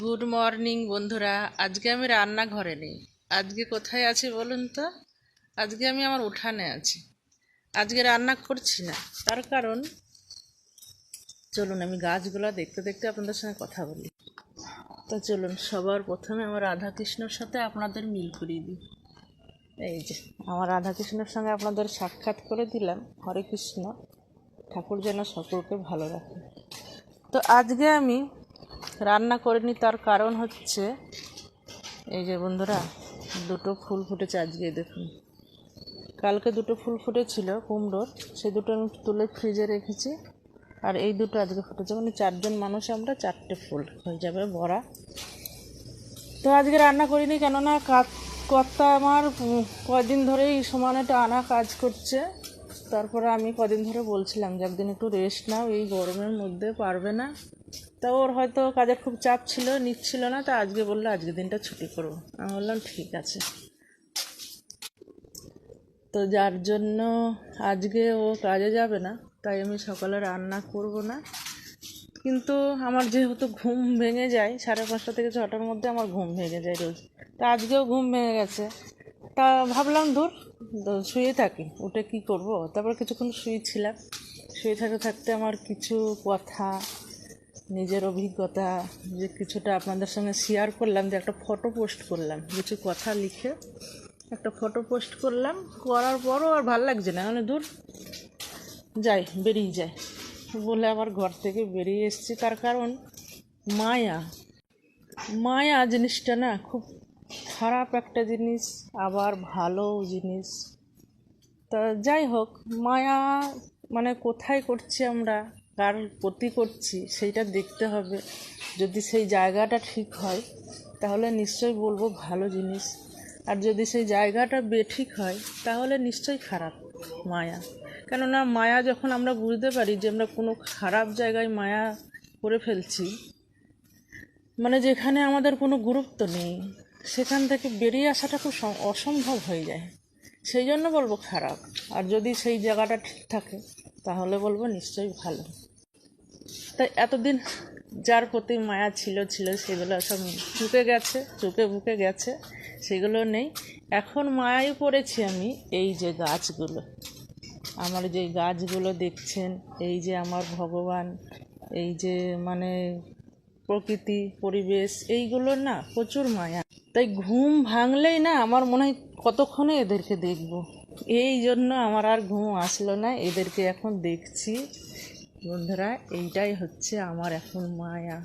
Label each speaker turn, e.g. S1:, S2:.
S1: Good morning বন্ধুরা। আজকে আমি রান্নাঘরে নেই। আজকে কোথায় আছি বলুন তো? আজকে আমি আমার উঠানে আছি। আজকে রান্না করছি না, তার কারণ চলুন আমি গাছগুলো দেখতে দেখতে আপনাদের সঙ্গে কথা বলি। তো চলুন সবার প্রথমে আমার রাধাকৃষ্ণর সাথে আপনাদের মিল করিয়ে দিই। এই যে আমার রাধাকৃষ্ণের সঙ্গে আপনাদের সাক্ষাৎ করে দিলাম। হরে কৃষ্ণ। ঠাকুর যেন সকলকে ভালো রাখে। তো আজকে আমি রান্না করিনি, তার কারণ হচ্ছে এই যে বন্ধুরা, দুটো ফুল ফুটেছে আজকে, দেখুন। কালকে দুটো ফুল ফুটেছিল কুমড়োর, সেই দুটো আমি তুলে ফ্রিজে রেখেছি। আর এই দুটো আজকে ফুটেছে, মানে 4জন মানুষ আমরা, 4টে ফুল হয়ে যাবে বড়া। তো আজকে রান্না করিনি, কেননা কর্তা আমার কয়দিন ধরেই সমানে টানা কাজ করছে। তারপরে আমি কদিন ধরে বলছিলাম যে একদিন একটু রেস্ট নাও, এই গরমের মধ্যে পারবে না। তা ওর হয়তো কাজের খুব চাপ ছিল, নিচ্ছিল না। তা আজকে বললো আজকে দিনটা ছুটি করবো। আমি বললাম ঠিক আছে। তো যার জন্য আজকে ও কাজে যাবে না, তাই আমি সকালে রান্না করব না। কিন্তু আমার যেহেতু ঘুম ভেঙে যায় 5:30 থেকে 6টার মধ্যে, আমার ঘুম ভেঙে যায় রোজ। তা আজকেও ঘুম ভেঙে গেছে। তা ভাবলাম ধুর, শুয়ে থাকি, উঠে কি করব। তারপর কিছুক্ষণ শুয়েছিলাম। শুয়ে থাকতে থাকতে আমার কিছু কথা, নিজের অভিজ্ঞতা যে কিছুটা আপনাদের সঙ্গে শেয়ার করলাম, যে একটা ফটো পোস্ট করলাম, কিছু কথা লিখে একটা ফটো পোস্ট করলাম। করার পরও আর ভালো লাগছে না, মানে দূর যাই, বেরিয়ে যায় বলে আবার ঘর থেকে বেরিয়ে এসেছি। তার কারণ মায়া, মায়া জিনিসটা না খুব খারাপ একটা জিনিস, আবার ভালো জিনিস। তা যাই হোক, মায়া মানে কোথায় করছি আমরা, কার প্রতি করছি, সেইটা দেখতে হবে। যদি সেই জায়গাটা ঠিক হয় তাহলে নিশ্চয়ই বলবো ভালো জিনিস, আর যদি সেই জায়গাটা বেঠিক হয় তাহলে নিশ্চয়ই খারাপ মায়া। কেননা মায়া যখন আমরা বুঝতে পারি যে আমরা কোনো খারাপ জায়গায় মায়া করে ফেলছি, মানে যেখানে আমাদের কোনো গুরুত্ব নেই, সেখান থেকে বেরিয়ে আসাটা খুব অসম্ভব হয়ে যায়। সেই জন্য বলবো খারাপ। আর যদি সেই জায়গাটা ঠিক থাকে তাহলে বলবো নিশ্চয়ই ভালো। তাই এতদিন যার প্রতি মায়া ছিল সেগুলো সব চুকে গেছে, চুকে বুকে গেছে, সেগুলো নেই। এখন মায়ায় পড়েছি আমি এই যে গাছগুলো, আমার যে গাছগুলো দেখছেন, এই যে আমার ভগবান, এই যে মানে প্রকৃতি পরিবেশ, এইগুলোর না প্রচুর মায়া। তাই ঘুম ভাঙলেই না আমার মনে হয় কতক্ষণে এদেরকে দেখব। এই জন্য আমার আর ঘুম আসলো না, এদেরকে এখন দেখছি। বন্ধুরা, এইটাই হচ্ছে আমার এখন মায়া।